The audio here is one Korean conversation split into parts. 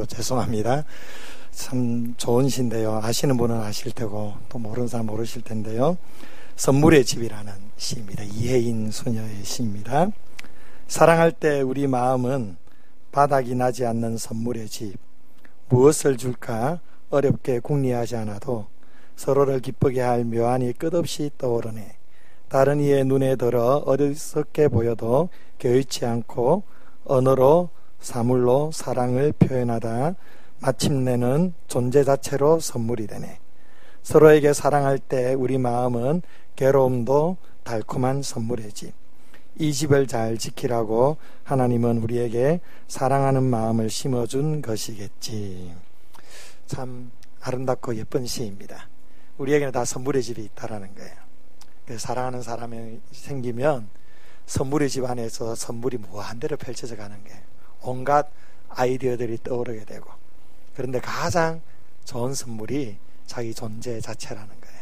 모르시고 죄송합니다. 참 좋은 시인데요. 아시는 분은 아실 테고 또 모르는 사람 모르실 텐데요. 선물의 집이라는 시입니다. 이혜인 수녀의 시입니다. 사랑할 때 우리 마음은 바닥이 나지 않는 선물의 집. 무엇을 줄까 어렵게 궁리하지 않아도 서로를 기쁘게 할 묘안이 끝없이 떠오르네. 다른 이의 눈에 들어 어리석게 보여도 개의치 않고 언어로 사물로 사랑을 표현하다 마침내는 존재 자체로 선물이 되네. 서로에게 사랑할 때 우리 마음은 괴로움도 달콤한 선물의 집. 이 집을 잘 지키라고 하나님은 우리에게 사랑하는 마음을 심어준 것이겠지. 참 아름답고 예쁜 시입니다. 우리에게는 다 선물의 집이 있다라는 거예요. 사랑하는 사람이 생기면 선물의 집 안에서 선물이 무한대로 펼쳐져 가는 거예요. 온갖 아이디어들이 떠오르게 되고, 그런데 가장 좋은 선물이 자기 존재 자체라는 거예요.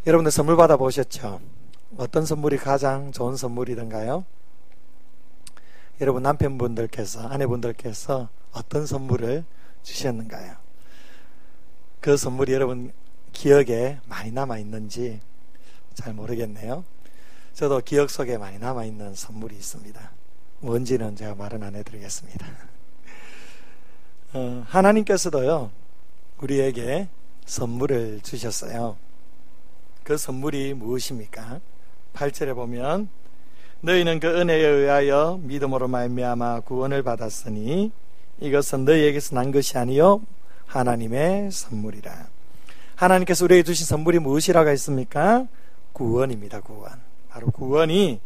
여러분들 선물 받아보셨죠? 어떤 선물이 가장 좋은 선물이던가요? 여러분 남편분들께서, 아내분들께서 어떤 선물을 주셨는가요? 그 선물이 여러분 기억에 많이 남아있는지 잘 모르겠네요. 저도 기억 속에 많이 남아있는 선물이 있습니다. 뭔지는 제가 말은 안 해드리겠습니다. 하나님께서도요 우리에게 선물을 주셨어요. 그 선물이 무엇입니까? 8절에 보면 너희는 그 은혜에 의하여 믿음으로 말미암아 구원을 받았으니 이것은 너희에게서 난 것이 아니요 하나님의 선물이라. 하나님께서 우리에게 주신 선물이 무엇이라고 했습니까? 구원입니다. 구원. 바로 구원이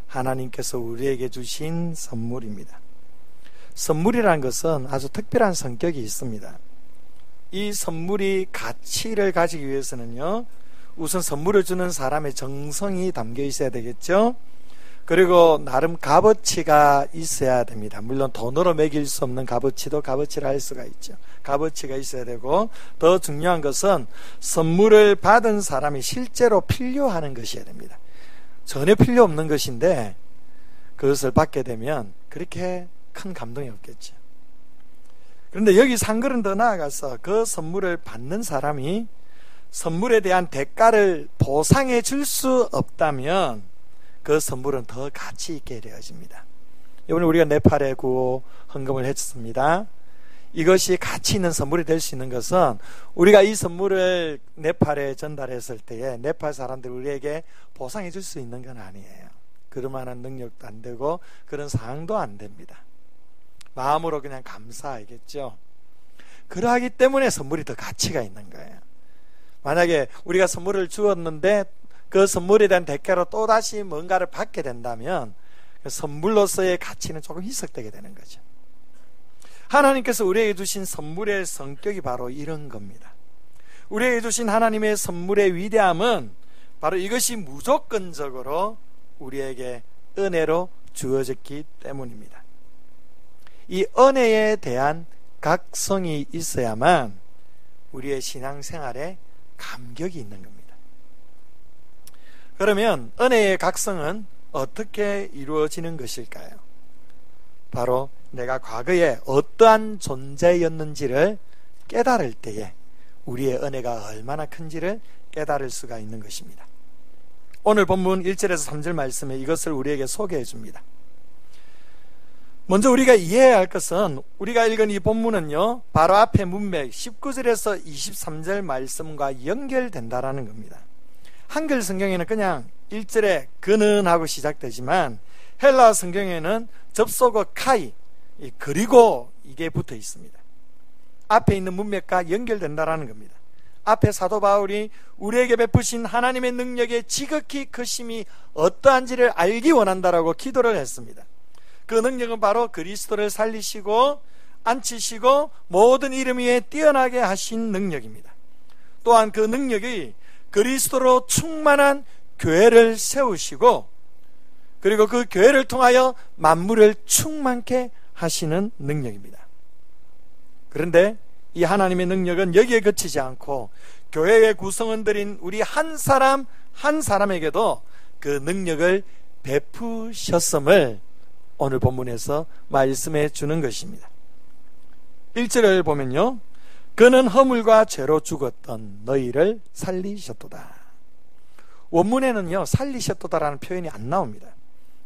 하나님께서 우리에게 주신 선물입니다. 선물이라는 것은 아주 특별한 성격이 있습니다. 이 선물이 가치를 가지기 위해서는요 우선 선물을 주는 사람의 정성이 담겨 있어야 되겠죠. 그리고 나름 값어치가 있어야 됩니다. 물론 돈으로 매길 수 없는 값어치도 값어치를 할 수가 있죠. 값어치가 있어야 되고, 더 중요한 것은 선물을 받은 사람이 실제로 필요하는 것이어야 됩니다. 전혀 필요 없는 것인데 그것을 받게 되면 그렇게 큰 감동이 없겠죠. 그런데 여기서 한 걸음 더 나아가서 그 선물을 받는 사람이 선물에 대한 대가를 보상해 줄 수 없다면 그 선물은 더 가치 있게 되어집니다. 이번에 우리가 네팔에 구호 헌금을 했습니다. 이것이 가치 있는 선물이 될 수 있는 것은 우리가 이 선물을 네팔에 전달했을 때에 네팔 사람들이 우리에게 보상해 줄 수 있는 건 아니에요. 그럴 만한 능력도 안 되고 그런 상황도 안 됩니다. 마음으로 그냥 감사하겠죠. 그러하기 때문에 선물이 더 가치가 있는 거예요. 만약에 우리가 선물을 주었는데 그 선물에 대한 대가로 또다시 뭔가를 받게 된다면 그 선물로서의 가치는 조금 희석되게 되는 거죠. 하나님께서 우리에게 주신 선물의 성격이 바로 이런 겁니다. 우리에게 주신 하나님의 선물의 위대함은 바로 이것이 무조건적으로 우리에게 은혜로 주어졌기 때문입니다. 이 은혜에 대한 각성이 있어야만 우리의 신앙생활에 감격이 있는 겁니다. 그러면 은혜의 각성은 어떻게 이루어지는 것일까요? 바로 내가 과거에 어떠한 존재였는지를 깨달을 때에 우리의 은혜가 얼마나 큰지를 깨달을 수가 있는 것입니다. 오늘 본문 1절에서 3절 말씀에 이것을 우리에게 소개해 줍니다. 먼저 우리가 이해해야 할 것은 우리가 읽은 이 본문은요 바로 앞에 문맥 19절에서 23절 말씀과 연결된다라는 겁니다. 한글 성경에는 그냥 1절에 그는 하고 시작되지만 헬라 성경에는 접속어 카이, 그리고 이게 붙어 있습니다. 앞에 있는 문맥과 연결된다라는 겁니다. 앞에 사도 바울이 우리에게 베푸신 하나님의 능력의 지극히 크심이 어떠한지를 알기 원한다라고 기도를 했습니다. 그 능력은 바로 그리스도를 살리시고 앉히시고 모든 이름 위에 뛰어나게 하신 능력입니다. 또한 그 능력이 그리스도로 충만한 교회를 세우시고 그리고 그 교회를 통하여 만물을 충만케 하시는 능력입니다. 그런데 이 하나님의 능력은 여기에 그치지 않고 교회의 구성원들인 우리 한 사람 한 사람에게도 그 능력을 베푸셨음을 오늘 본문에서 말씀해 주는 것입니다. 1절을 보면요, 그는 허물과 죄로 죽었던 너희를 살리셨도다. 원문에는요, 살리셨도다라는 표현이 안 나옵니다.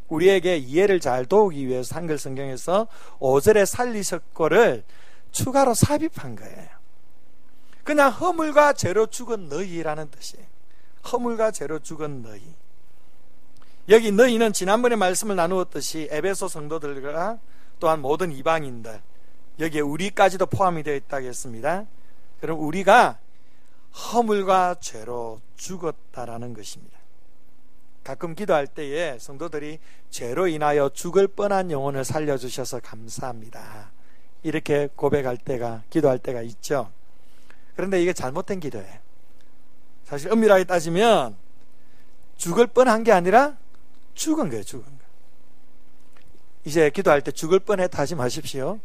우리에게 이해를 잘 도우기 위해서 한글 성경에서 5절에 살리셨고를 추가로 삽입한 거예요. 그냥 허물과 죄로 죽은 너희라는 뜻이에요. 허물과 죄로 죽은 너희. 여기 너희는 지난번에 말씀을 나누었듯이 에베소 성도들과 또한 모든 이방인들, 여기에 우리까지도 포함이 되어 있다고 했습니다. 그럼 우리가 허물과 죄로 죽었다라는 것입니다. 가끔 기도할 때에 성도들이 죄로 인하여 죽을 뻔한 영혼을 살려주셔서 감사합니다, 이렇게 고백할 때가, 기도할 때가 있죠. 그런데 이게 잘못된 기도예요. 사실 엄밀하게 따지면 죽을 뻔한 게 아니라 죽은 거예요. 죽은 거. 이제 기도할 때 죽을 뻔했다 하지 마십시오.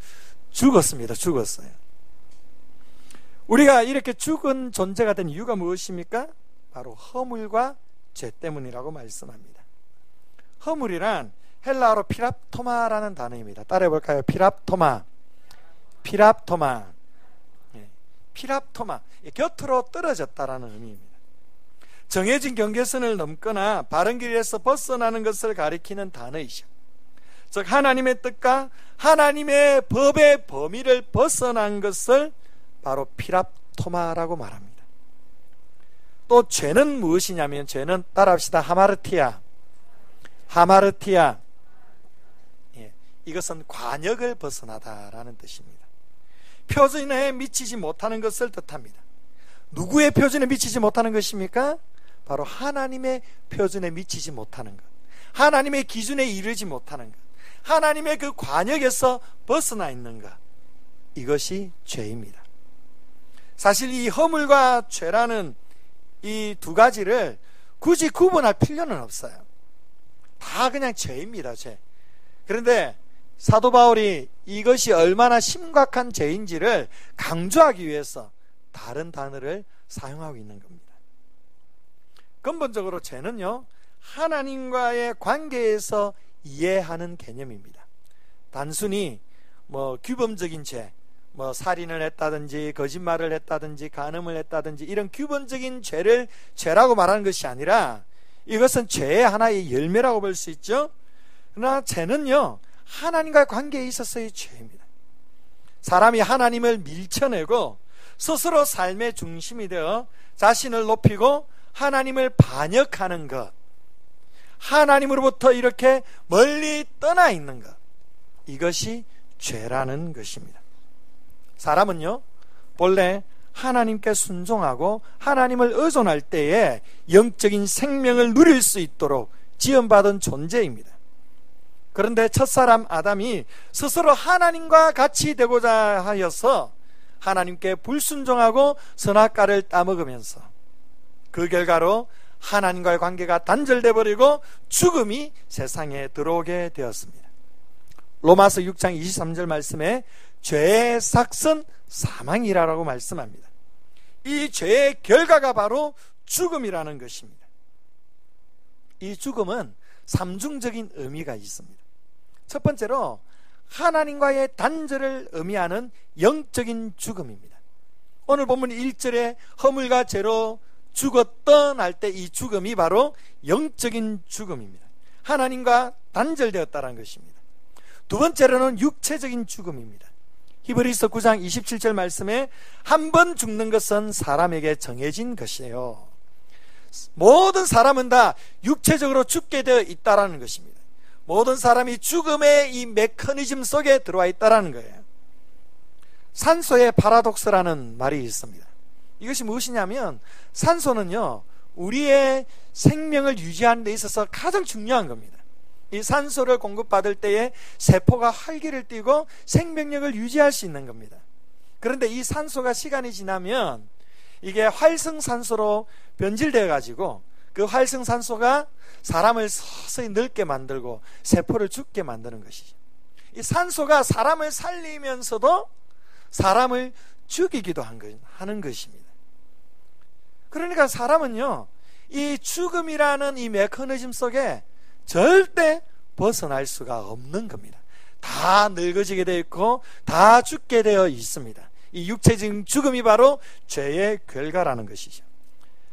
죽었습니다. 죽었어요. 우리가 이렇게 죽은 존재가 된 이유가 무엇입니까? 바로 허물과 죄 때문이라고 말씀합니다. 허물이란 헬라어로 피랍토마라는 단어입니다. 따라해볼까요? 피랍토마. 피랍토마. 피랍토마. 곁으로 떨어졌다라는 의미입니다. 정해진 경계선을 넘거나 바른 길에서 벗어나는 것을 가리키는 단어이죠. 즉 하나님의 뜻과 하나님의 법의 범위를 벗어난 것을 바로 피랍토마라고 말합니다. 또 죄는 무엇이냐면, 죄는 따라합시다. 하마르티아. 하마르티아. 이것은 관역을 벗어나다라는 뜻입니다. 표준에 미치지 못하는 것을 뜻합니다. 누구의 표준에 미치지 못하는 것입니까? 바로 하나님의 표준에 미치지 못하는 것, 하나님의 기준에 이르지 못하는 것, 하나님의 그 관역에서 벗어나 있는 것, 이것이 죄입니다. 사실 이 허물과 죄라는 이 두 가지를 굳이 구분할 필요는 없어요. 다 그냥 죄입니다. 죄. 그런데 사도 바울이 이것이 얼마나 심각한 죄인지를 강조하기 위해서 다른 단어를 사용하고 있는 겁니다. 근본적으로 죄는요, 하나님과의 관계에서 이해하는 개념입니다. 단순히 규범적인 죄, 살인을 했다든지 거짓말을 했다든지 간음을 했다든지 이런 규범적인 죄를 죄라고 말하는 것이 아니라, 이것은 죄의 하나의 열매라고 볼 수 있죠. 그러나 죄는요, 하나님과의 관계에 있어서의 죄입니다. 사람이 하나님을 밀쳐내고 스스로 삶의 중심이 되어 자신을 높이고 하나님을 반역하는 것, 하나님으로부터 이렇게 멀리 떠나 있는 것, 이것이 죄라는 것입니다. 사람은요, 본래 하나님께 순종하고 하나님을 의존할 때에 영적인 생명을 누릴 수 있도록 지음받은 존재입니다. 그런데 첫사람 아담이 스스로 하나님과 같이 되고자 하여서 하나님께 불순종하고 선악과를 따먹으면서 그 결과로 하나님과의 관계가 단절돼 버리고 죽음이 세상에 들어오게 되었습니다. 로마서 6장 23절 말씀에 죄의 삭은 사망이라고 말씀합니다. 이 죄의 결과가 바로 죽음이라는 것입니다. 이 죽음은 삼중적인 의미가 있습니다. 첫 번째로 하나님과의 단절을 의미하는 영적인 죽음입니다. 오늘 본문 1절에 허물과 죄로 죽었던 할 때 이 죽음이 바로 영적인 죽음입니다. 하나님과 단절되었다는 것입니다. 두 번째로는 육체적인 죽음입니다. 히브리서 9장 27절 말씀에 한 번 죽는 것은 사람에게 정해진 것이에요. 모든 사람은 다 육체적으로 죽게 되어 있다는 것입니다. 모든 사람이 죽음의 이 메커니즘 속에 들어와 있다는 거예요. 산소의 파라독스라는 말이 있습니다. 이것이 무엇이냐면, 산소는요, 우리의 생명을 유지하는 데 있어서 가장 중요한 겁니다. 이 산소를 공급받을 때에 세포가 활기를 띠고 생명력을 유지할 수 있는 겁니다. 그런데 이 산소가 시간이 지나면 이게 활성산소로 변질되어 가지고 그 활성산소가 사람을 서서히 늙게 만들고 세포를 죽게 만드는 것이죠. 이 산소가 사람을 살리면서도 사람을 죽이기도 하는 것입니다. 그러니까 사람은요, 이 죽음이라는 이 메커니즘 속에 절대 벗어날 수가 없는 겁니다. 다 늙어지게 되어 있고 다 죽게 되어 있습니다. 이 육체적인 죽음이 바로 죄의 결과라는 것이죠.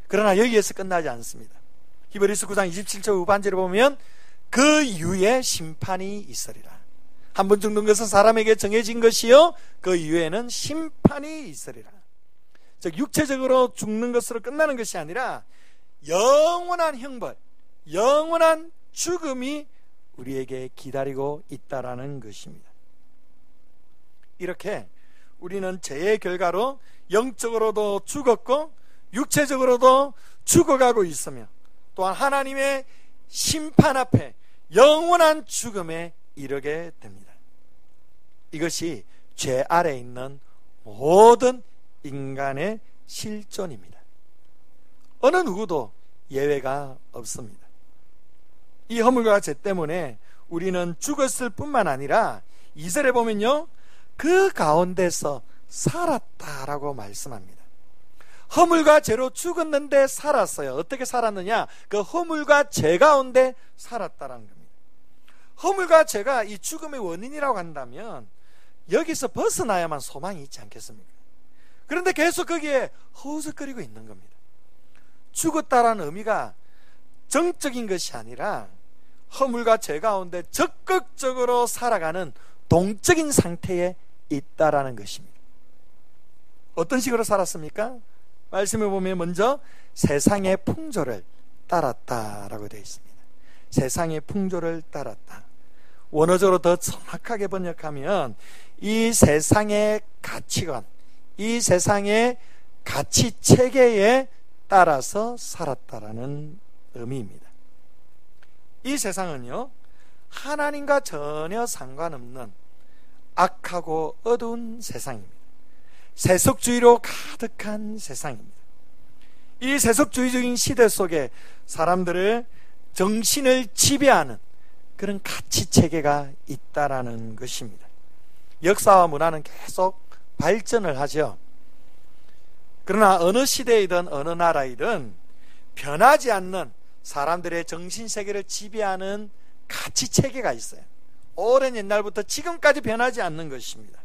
그러나 여기에서 끝나지 않습니다. 히브리서 9장 27절 후반절에 보면 그 이후에 심판이 있으리라. 한 번 죽는 것은 사람에게 정해진 것이요 그 이후에는 심판이 있으리라. 즉 육체적으로 죽는 것으로 끝나는 것이 아니라 영원한 형벌, 영원한 죽음이 우리에게 기다리고 있다라는 것입니다. 이렇게 우리는 죄의 결과로 영적으로도 죽었고 육체적으로도 죽어가고 있으며 또한 하나님의 심판 앞에 영원한 죽음에 이르게 됩니다. 이것이 죄 아래에 있는 모든 인간의 실존입니다. 어느 누구도 예외가 없습니다. 이 허물과 죄 때문에 우리는 죽었을 뿐만 아니라 2절에 보면요 그 가운데서 살았다라고 말씀합니다. 허물과 죄로 죽었는데 살았어요. 어떻게 살았느냐? 그 허물과 죄 가운데 살았다라는 겁니다. 허물과 죄가 이 죽음의 원인이라고 한다면 여기서 벗어나야만 소망이 있지 않겠습니까? 그런데 계속 거기에 허우적거리고 있는 겁니다. 죽었다라는 의미가 정적인 것이 아니라 허물과 죄 가운데 적극적으로 살아가는 동적인 상태에 있다라는 것입니다. 어떤 식으로 살았습니까? 말씀을 보면 먼저 세상의 풍조를 따랐다라고 되어 있습니다. 세상의 풍조를 따랐다. 원어적으로 더 정확하게 번역하면 이 세상의 가치관, 이 세상의 가치 체계에 따라서 살았다라는 의미입니다. 이 세상은요 하나님과 전혀 상관없는 악하고 어두운 세상입니다. 세속주의로 가득한 세상입니다. 이 세속주의적인 시대 속에 사람들의 정신을 지배하는 그런 가치체계가 있다라는 것입니다. 역사와 문화는 계속 발전을 하죠. 그러나 어느 시대이든 어느 나라이든 변하지 않는 사람들의 정신세계를 지배하는 가치체계가 있어요. 오랜 옛날부터 지금까지 변하지 않는 것입니다.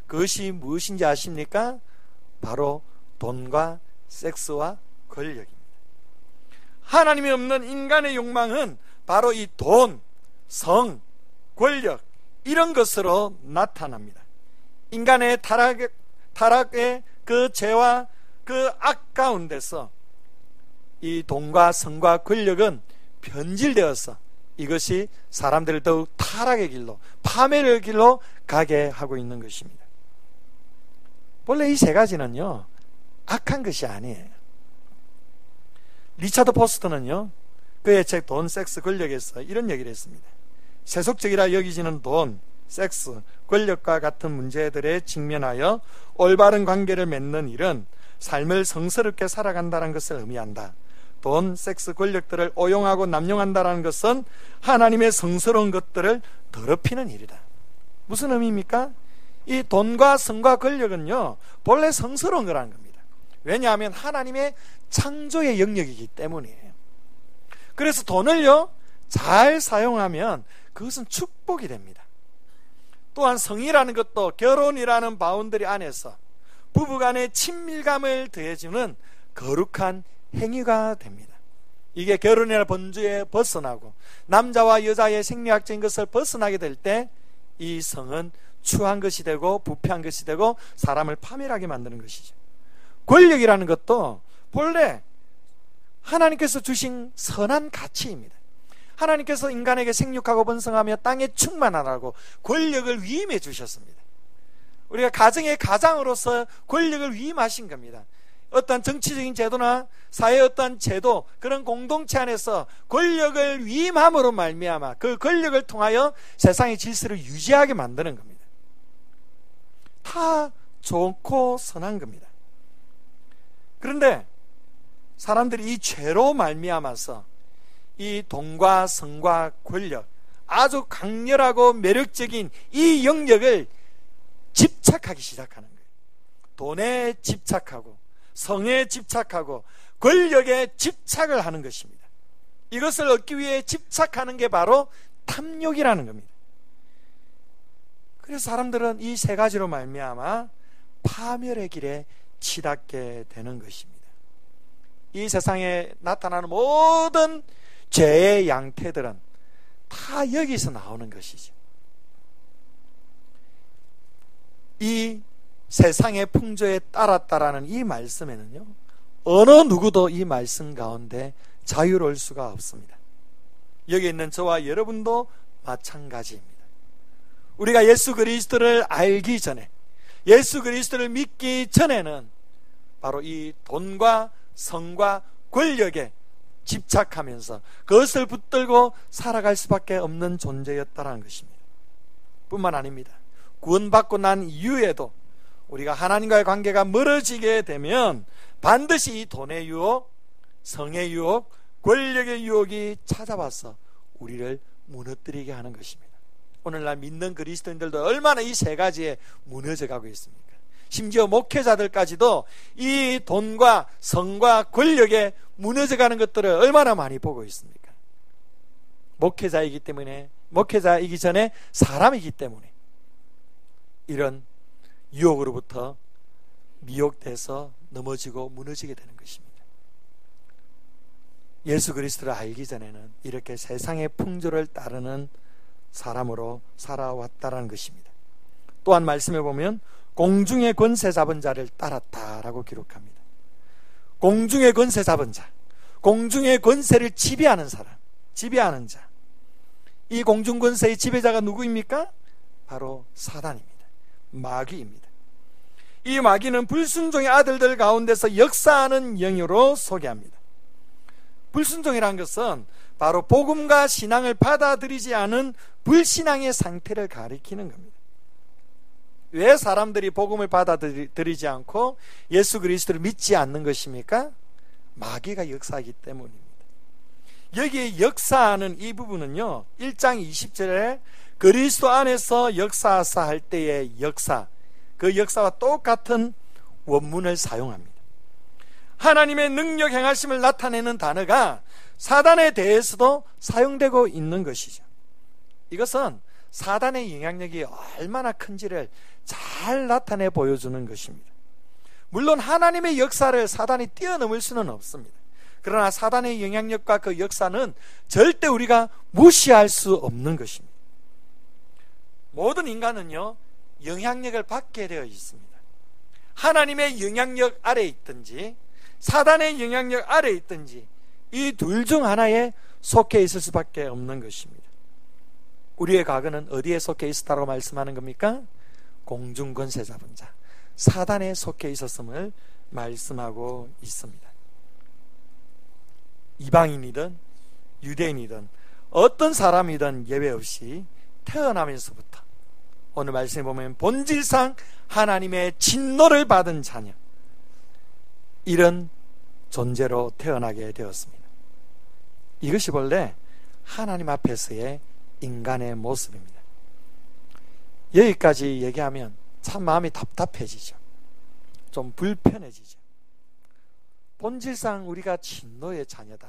그것이 무엇인지 아십니까? 바로 돈과 섹스와 권력입니다. 하나님이 없는 인간의 욕망은 바로 이 돈, 성, 권력 이런 것으로 나타납니다. 인간의 타락의 그 죄와 그 악 가운데서 이 돈과 성과 권력은 변질되어서 이것이 사람들을 더욱 타락의 길로, 파멸의 길로 가게 하고 있는 것입니다. 원래 이 세 가지는요 악한 것이 아니에요. 리차드 포스터는요 그의 책 돈, 섹스, 권력에서 이런 얘기를 했습니다. 세속적이라 여기지는 돈, 섹스, 권력과 같은 문제들에 직면하여 올바른 관계를 맺는 일은 삶을 성스럽게 살아간다는 것을 의미한다. 돈, 섹스, 권력들을 오용하고 남용한다는 것은 하나님의 성스러운 것들을 더럽히는 일이다. 무슨 의미입니까? 이 돈과 성과 권력은요 본래 성스러운 거라는 겁니다. 왜냐하면 하나님의 창조의 영역이기 때문이에요. 그래서 돈을요 잘 사용하면 그것은 축복이 됩니다. 또한 성이라는 것도 결혼이라는 바운더리 안에서 부부간의 친밀감을 더해주는 거룩한 행위가 됩니다. 이게 결혼이라는 번주에 벗어나고 남자와 여자의 생리학적인 것을 벗어나게 될 때 이 성은 추한 것이 되고 부패한 것이 되고 사람을 파멸하게 만드는 것이죠. 권력이라는 것도 본래 하나님께서 주신 선한 가치입니다. 하나님께서 인간에게 생육하고 번성하며 땅에 충만하라고 권력을 위임해 주셨습니다. 우리가 가정의 가장으로서 권력을 위임하신 겁니다. 어떤 정치적인 제도나 사회의 어떤 제도, 그런 공동체 안에서 권력을 위임함으로 말미암아 그 권력을 통하여 세상의 질서를 유지하게 만드는 겁니다. 다 좋고 선한 겁니다. 그런데 사람들이 이 죄로 말미암아서 이 돈과 성과 권력, 아주 강렬하고 매력적인 이 영역을 집착하기 시작하는 거예요. 돈에 집착하고 성에 집착하고 권력에 집착을 하는 것입니다. 이것을 얻기 위해 집착하는 게 바로 탐욕이라는 겁니다. 그래서 사람들은 이 세 가지로 말미암아 파멸의 길에 치닫게 되는 것입니다. 이 세상에 나타나는 모든 죄의 양태들은 다 여기서 나오는 것이죠. 이 세상의 풍조에 따랐다라는 이 말씀에는요, 어느 누구도 이 말씀 가운데 자유로울 수가 없습니다. 여기 있는 저와 여러분도 마찬가지입니다. 우리가 예수 그리스도를 알기 전에, 예수 그리스도를 믿기 전에는 바로 이 돈과 성과 권력에 집착하면서 그것을 붙들고 살아갈 수밖에 없는 존재였다는 것입니다. 뿐만 아닙니다. 구원받고 난 이후에도 우리가 하나님과의 관계가 멀어지게 되면 반드시 이 돈의 유혹, 성의 유혹, 권력의 유혹이 찾아와서 우리를 무너뜨리게 하는 것입니다. 오늘날 믿는 그리스도인들도 얼마나 이 세 가지에 무너져가고 있습니까? 심지어 목회자들까지도 이 돈과 성과 권력에 무너져가는 것들을 얼마나 많이 보고 있습니까? 목회자이기 때문에, 목회자이기 전에 사람이기 때문에 이런 유혹으로부터 미혹돼서 넘어지고 무너지게 되는 것입니다. 예수 그리스도를 알기 전에는 이렇게 세상의 풍조를 따르는 사람으로 살아왔다라는 것입니다. 또한 말씀해 보면 공중의 권세 잡은 자를 따랐다라고 기록합니다. 공중의 권세 잡은 자, 공중의 권세를 지배하는 사람, 지배하는 자. 이 공중 권세의 지배자가 누구입니까? 바로 사단입니다. 마귀입니다. 이 마귀는 불순종의 아들들 가운데서 역사하는 영으로 소개합니다. 불순종이라는 것은 바로 복음과 신앙을 받아들이지 않은 불신앙의 상태를 가리키는 겁니다. 왜 사람들이 복음을 받아들이지 않고 예수 그리스도를 믿지 않는 것입니까? 마귀가 역사하기 때문입니다. 여기에 역사하는 이 부분은요, 1장 20절에 그리스도 안에서 역사하사 할 때의 역사, 그 역사와 똑같은 원문을 사용합니다. 하나님의 능력 행하심을 나타내는 단어가 사단에 대해서도 사용되고 있는 것이죠. 이것은 사단의 영향력이 얼마나 큰지를 잘 나타내 보여주는 것입니다. 물론 하나님의 역사를 사단이 뛰어넘을 수는 없습니다. 그러나 사단의 영향력과 그 역사는 절대 우리가 무시할 수 없는 것입니다. 모든 인간은요, 영향력을 받게 되어 있습니다. 하나님의 영향력 아래에 있든지 사단의 영향력 아래에 있든지 이 둘 중 하나에 속해 있을 수밖에 없는 것입니다. 우리의 과거는 어디에 속해 있었다고 말씀하는 겁니까? 공중권세 잡은 자, 사단에 속해 있었음을 말씀하고 있습니다. 이방인이든 유대인이든 어떤 사람이든 예외 없이 태어나면서부터 오늘 말씀에 보면 본질상 하나님의 진노를 받은 자녀, 이런 존재로 태어나게 되었습니다. 이것이 본래 하나님 앞에서의 인간의 모습입니다. 여기까지 얘기하면 참 마음이 답답해지죠. 좀 불편해지죠. 본질상 우리가 진노의 자녀다.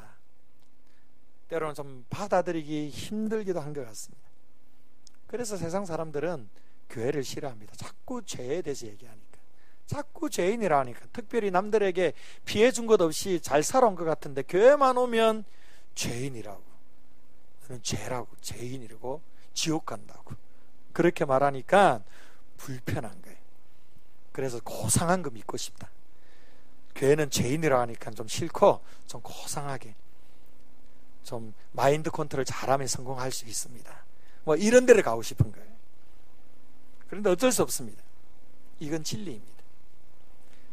때로는 좀 받아들이기 힘들기도 한 것 같습니다. 그래서 세상 사람들은 교회를 싫어합니다. 자꾸 죄에 대해서 얘기하니까, 자꾸 죄인이라 하니까, 특별히 남들에게 피해 준 것 없이 잘 살아온 것 같은데 교회만 오면 죄인이라고, 너는 죄라고, 죄인이라고, 지옥 간다고 그렇게 말하니까 불편한 거예요. 그래서 고상한 거 믿고 싶다. 교회는 죄인이라 하니까 좀 싫고 좀 고상하게, 좀 마인드 컨트롤 잘하면 성공할 수 있습니다. 뭐 이런 데를 가고 싶은 거예요. 그런데 어쩔 수 없습니다. 이건 진리입니다.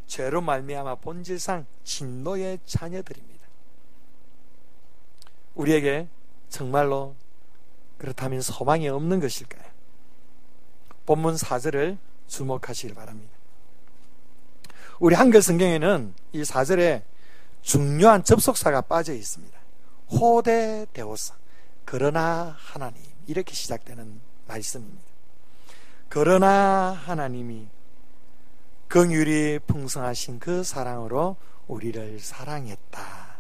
죄로 말미암아 본질상 진노의 자녀들입니다. 우리에게 정말로 그렇다면 소망이 없는 것일까요? 본문 4절을 주목하시길 바랍니다. 우리 한글 성경에는 이 4절에 중요한 접속사가 빠져 있습니다. 호데 데오사, 그러나 하나님, 이렇게 시작되는 말씀입니다. 그러나 하나님이 긍휼이 풍성하신 그 사랑으로 우리를 사랑했다.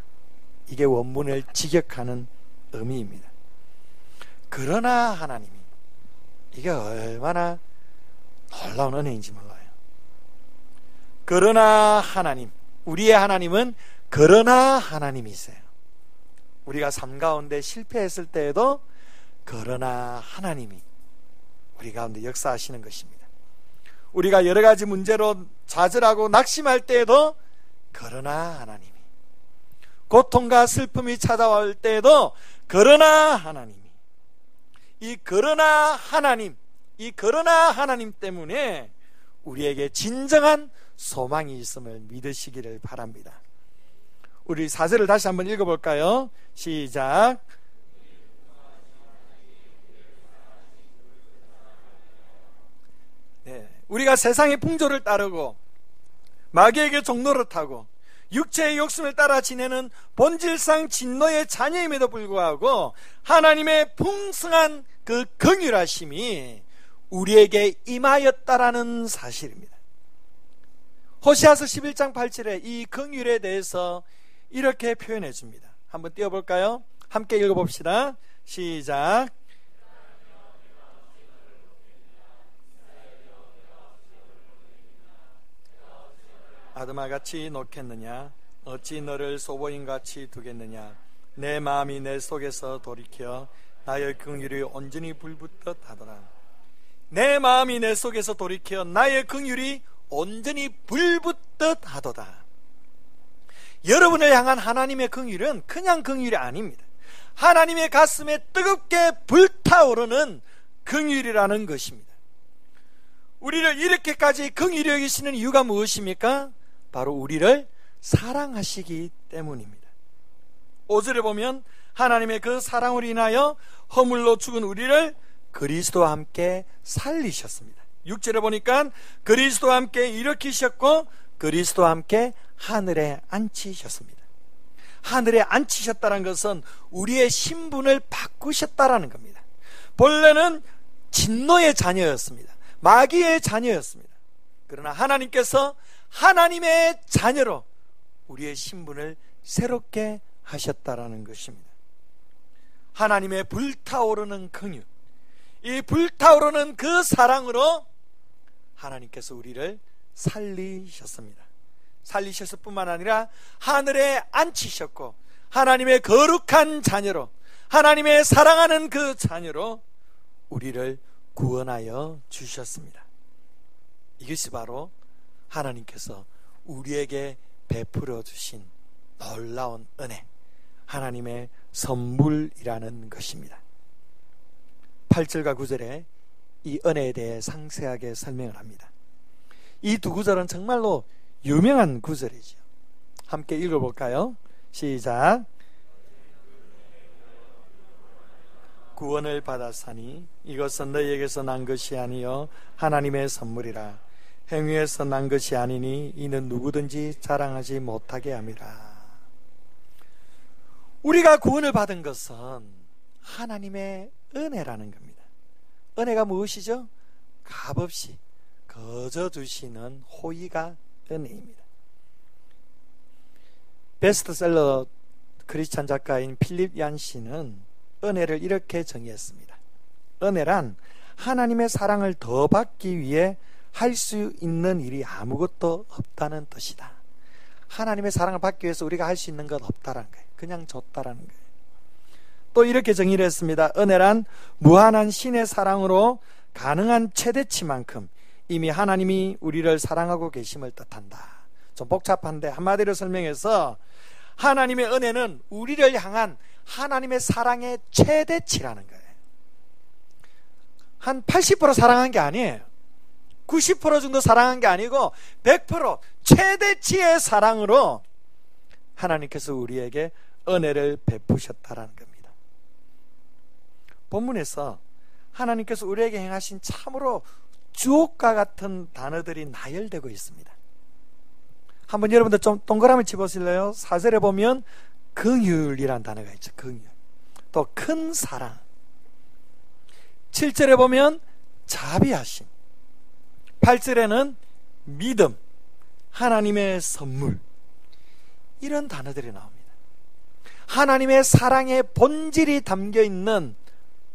이게 원문을 직역하는 의미입니다. 그러나 하나님이, 이게 얼마나 놀라운 은혜인지 몰라요. 그러나 하나님, 우리의 하나님은 그러나 하나님이세요. 우리가 삶 가운데 실패했을 때에도 그러나 하나님이 우리 가운데 역사하시는 것입니다. 우리가 여러 가지 문제로 좌절하고 낙심할 때에도 그러나 하나님이, 고통과 슬픔이 찾아올 때에도 그러나 하나님이, 이 그러나 하나님, 이 그러나 하나님 때문에 우리에게 진정한 소망이 있음을 믿으시기를 바랍니다. 우리 4절을 다시 한번 읽어볼까요? 시작. 네, 우리가 세상의 풍조를 따르고 마귀에게 종노릇하고 육체의 욕심을 따라 지내는 본질상 진노의 자녀임에도 불구하고 하나님의 풍성한 그 긍휼하심이 우리에게 임하였다라는 사실입니다. 호시아서 11장 8절에 이 긍휼에 대해서 이렇게 표현해 줍니다. 한번 띄워볼까요? 함께 읽어봅시다. 시작. 아드마같이 놓겠느냐? 어찌 너를 소보임같이 두겠느냐? 내 마음이 내 속에서 돌이켜 나의 긍휼이 온전히 불붙듯 하더라. 내 마음이 내 속에서 돌이켜 나의 긍휼이 온전히 불붙듯 하도다. 여러분을 향한 하나님의 긍휼은 그냥 긍휼이 아닙니다. 하나님의 가슴에 뜨겁게 불타오르는 긍휼이라는 것입니다. 우리를 이렇게까지 긍휼히 여기시는 이유가 무엇입니까? 바로 우리를 사랑하시기 때문입니다. 5절에 보면 하나님의 그 사랑으로 인하여 허물로 죽은 우리를 그리스도와 함께 살리셨습니다. 6절에 보니까 그리스도와 함께 일으키셨고 그리스도와 함께 하늘에 앉히셨습니다. 하늘에 앉히셨다는 것은 우리의 신분을 바꾸셨다라는 겁니다. 본래는 진노의 자녀였습니다. 마귀의 자녀였습니다. 그러나 하나님께서 하나님의 자녀로 우리의 신분을 새롭게 하셨다라는 것입니다. 하나님의 불타오르는 긍휼, 이 불타오르는 그 사랑으로 하나님께서 우리를 살리셨습니다. 살리셨을 뿐만 아니라 하늘에 앉히셨고 하나님의 거룩한 자녀로, 하나님의 사랑하는 그 자녀로 우리를 구원하여 주셨습니다. 이것이 바로 하나님께서 우리에게 베풀어 주신 놀라운 은혜, 하나님의 선물이라는 것입니다. 8절과 9절에 이 은혜에 대해 상세하게 설명을 합니다. 이 두 구절은 정말로 유명한 구절이죠. 함께 읽어볼까요? 시작. 구원을 받았사니 이것은 너희에게서 난 것이 아니요 하나님의 선물이라. 행위에서 난 것이 아니니 이는 누구든지 자랑하지 못하게 함이라. 우리가 구원을 받은 것은 하나님의 은혜라는 겁니다. 은혜가 무엇이죠? 값없이 거저 주시는 호의가 은혜입니다. 베스트셀러 크리스찬 작가인 필립 얀시는 은혜를 이렇게 정의했습니다. 은혜란 하나님의 사랑을 더 받기 위해 할 수 있는 일이 아무것도 없다는 뜻이다. 하나님의 사랑을 받기 위해서 우리가 할 수 있는 건 없다라는 거예요. 그냥 줬다라는 거예요. 또 이렇게 정의를 했습니다. 은혜란 무한한 신의 사랑으로 가능한 최대치만큼 이미 하나님이 우리를 사랑하고 계심을 뜻한다. 좀 복잡한데 한마디로 설명해서 하나님의 은혜는 우리를 향한 하나님의 사랑의 최대치라는 거예요. 한 80% 사랑한 게 아니에요. 90% 정도 사랑한 게 아니고 100% 최대치의 사랑으로 하나님께서 우리에게 은혜를 베푸셨다라는 겁니다. 본문에서 하나님께서 우리에게 행하신 참으로 주옥과 같은 단어들이 나열되고 있습니다. 한번 여러분들 좀 동그라미 집어보실래요? 4절에 보면 긍휼이라는 단어가 있죠. 긍휼. 또 큰 사랑. 7절에 보면 자비하심. 8절에는 믿음, 하나님의 선물, 이런 단어들이 나옵니다. 하나님의 사랑의 본질이 담겨있는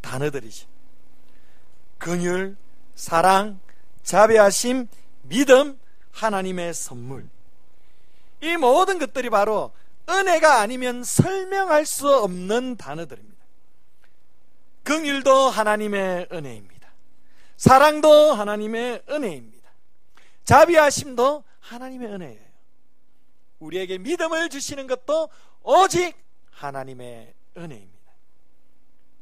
단어들이죠. 긍휼, 사랑, 자비하심, 믿음, 하나님의 선물. 이 모든 것들이 바로 은혜가 아니면 설명할 수 없는 단어들입니다. 긍휼도 하나님의 은혜입니다. 사랑도 하나님의 은혜입니다. 자비하심도 하나님의 은혜예요. 우리에게 믿음을 주시는 것도 오직 하나님의 은혜입니다.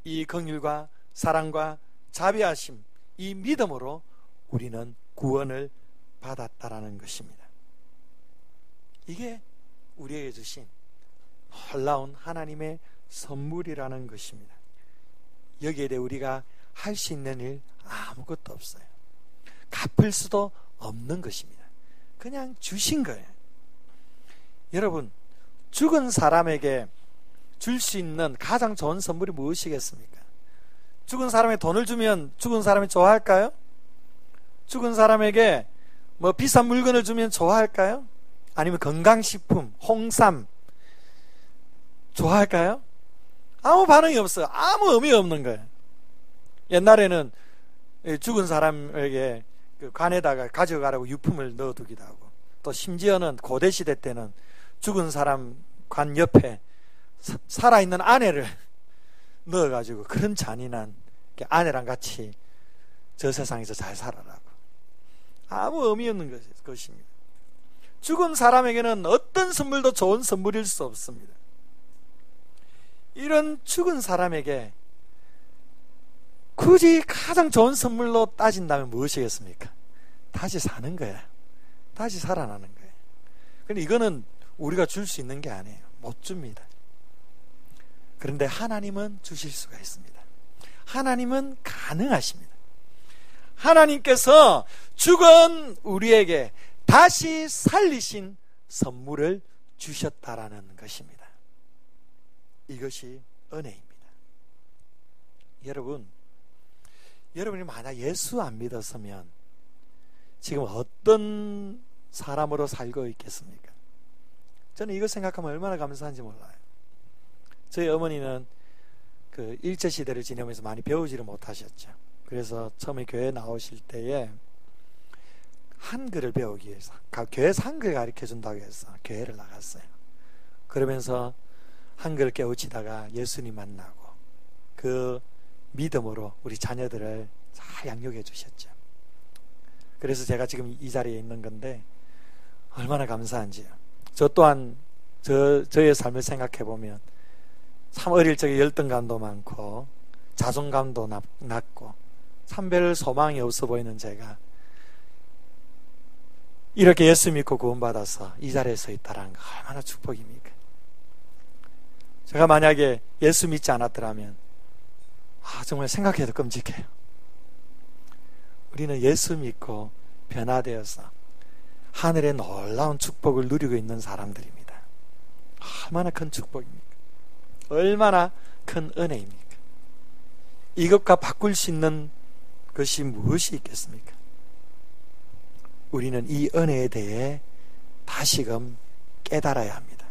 이 긍휼과 사랑과 자비하심, 이 믿음으로 우리는 구원을 받았다라는 것입니다. 이게 우리에게 주신 놀라운 하나님의 선물이라는 것입니다. 여기에 대해 우리가 할 수 있는 일 아무것도 없어요. 갚을 수도 없는 것입니다. 그냥 주신 거예요. 여러분, 죽은 사람에게 줄 수 있는 가장 좋은 선물이 무엇이겠습니까? 죽은 사람에 돈을 주면 죽은 사람이 좋아할까요? 죽은 사람에게 뭐 비싼 물건을 주면 좋아할까요? 아니면 건강식품, 홍삼 좋아할까요? 아무 반응이 없어요. 아무 의미 없는 거예요. 옛날에는 죽은 사람에게 그 관에다가 가져가라고 유품을 넣어두기도 하고, 또 심지어는 고대시대 때는 죽은 사람 관 옆에 살아있는 아내를 넣어가지고 그런 잔인한 아내랑 같이 저 세상에서 잘 살아라고. 아무 의미 없는 것입니다. 죽은 사람에게는 어떤 선물도 좋은 선물일 수 없습니다. 이런 죽은 사람에게 굳이 가장 좋은 선물로 따진다면 무엇이겠습니까? 다시 사는 거예요. 다시 살아나는 거예요. 그런데 이거는 우리가 줄 수 있는 게 아니에요. 못 줍니다. 그런데 하나님은 주실 수가 있습니다. 하나님은 가능하십니다. 하나님께서 죽은 우리에게 다시 살리신 선물을 주셨다라는 것입니다. 이것이 은혜입니다. 여러분이 만약 예수 안 믿었으면 지금 어떤 사람으로 살고 있겠습니까? 저는 이거 생각하면 얼마나 감사한지 몰라요. 저희 어머니는 그 일제시대를 지내면서 많이 배우지를 못하셨죠. 그래서 처음에 교회 나오실 때에 한글을 배우기 위해서 교회에서 한글 가르쳐준다고 해서 교회를 나갔어요. 그러면서 한글을 깨우치다가 예수님 만나고 그 믿음으로 우리 자녀들을 잘 양육해 주셨죠. 그래서 제가 지금 이 자리에 있는 건데 얼마나 감사한지요. 저 또한 저의 삶을 생각해 보면 참 어릴 적에 열등감도 많고 자존감도 낮고 참 별 소망이 없어 보이는 제가 이렇게 예수 믿고 구원받아서 이 자리에 서 있다는 거 얼마나 축복입니까? 제가 만약에 예수 믿지 않았더라면 정말 생각해도 끔찍해요. 우리는 예수 믿고 변화되어서 하늘의 놀라운 축복을 누리고 있는 사람들입니다. 얼마나 큰 축복입니까? 얼마나 큰 은혜입니까? 이것과 바꿀 수 있는 것이 무엇이 있겠습니까? 우리는 이 은혜에 대해 다시금 깨달아야 합니다.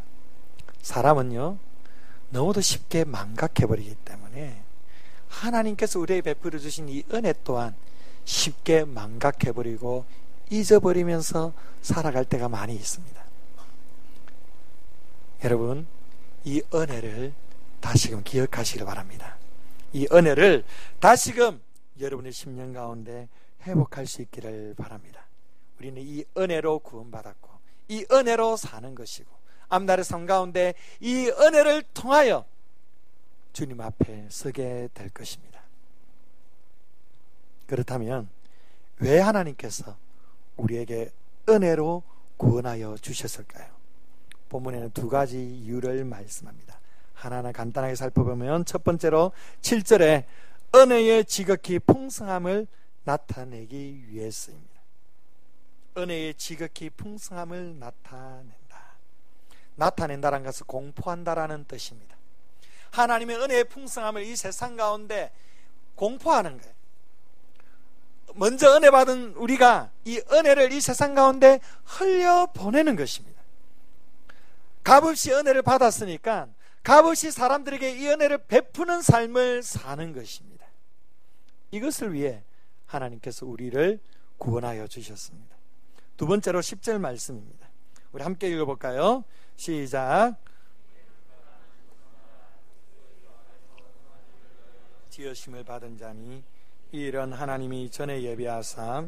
사람은요, 너무도 쉽게 망각해버리기 때문에 하나님께서 우리에게 베풀어 주신 이 은혜 또한 쉽게 망각해버리고 잊어버리면서 살아갈 때가 많이 있습니다. 여러분, 이 은혜를 다시금 기억하시길 바랍니다. 이 은혜를 다시금 여러분의 심령 가운데 회복할 수 있기를 바랍니다. 우리는 이 은혜로 구원받았고 이 은혜로 사는 것이고 앞날의 삶 가운데 이 은혜를 통하여 주님 앞에 서게 될 것입니다. 그렇다면 왜 하나님께서 우리에게 은혜로 구원하여 주셨을까요? 본문에는 두 가지 이유를 말씀합니다. 하나하나 간단하게 살펴보면 첫 번째로 7절에 은혜의 지극히 풍성함을 나타내기 위해서입니다. 은혜의 지극히 풍성함을 나타낸다라는 것은 공포한다라는 뜻입니다. 하나님의 은혜의 풍성함을 이 세상 가운데 공포하는 거예요. 먼저 은혜 받은 우리가 이 은혜를 이 세상 가운데 흘려보내는 것입니다. 값없이 은혜를 받았으니까 값없이 사람들에게 이 은혜를 베푸는 삶을 사는 것입니다. 이것을 위해 하나님께서 우리를 구원하여 주셨습니다. 두 번째로 10절 말씀입니다. 우리 함께 읽어볼까요? 시작. 지으심을 받은 자니 이 일은 하나님이 전에 예비하사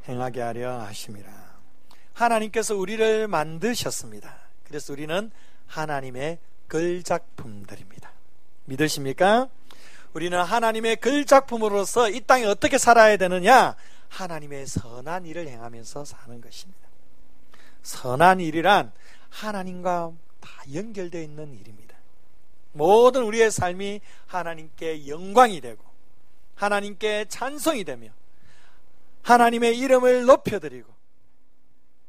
행하게 하려 하심이라. 하나님께서 우리를 만드셨습니다. 그래서 우리는 하나님의 걸작품들입니다. 믿으십니까? 우리는 하나님의 걸작품으로서 이 땅에 어떻게 살아야 되느냐? 하나님의 선한 일을 행하면서 사는 것입니다. 선한 일이란 하나님과 다 연결되어 있는 일입니다. 모든 우리의 삶이 하나님께 영광이 되고 하나님께 찬송이 되며 하나님의 이름을 높여드리고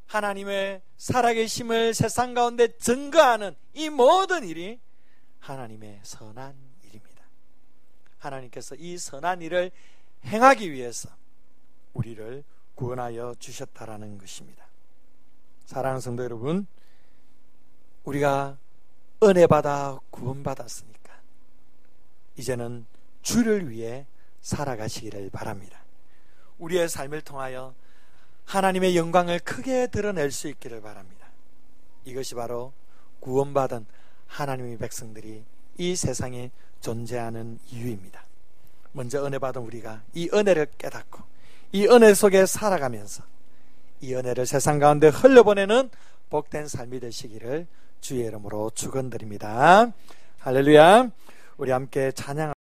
하나님의 살아계심을 세상 가운데 증거하는 이 모든 일이 하나님의 선한 일입니다. 하나님께서 이 선한 일을 행하기 위해서 우리를 구원하여 주셨다라는 것입니다. 사랑하는 성도 여러분, 우리가 은혜받아 구원받았으니까 이제는 주를 위해 살아가시기를 바랍니다. 우리의 삶을 통하여 하나님의 영광을 크게 드러낼 수 있기를 바랍니다. 이것이 바로 구원받은 하나님의 백성들이 이 세상에 존재하는 이유입니다. 먼저 은혜받은 우리가 이 은혜를 깨닫고 이 은혜 속에 살아가면서 이 은혜를 세상 가운데 흘려보내는 복된 삶이 되시기를 주의 이름으로 축원드립니다. 할렐루야. 우리 함께 찬양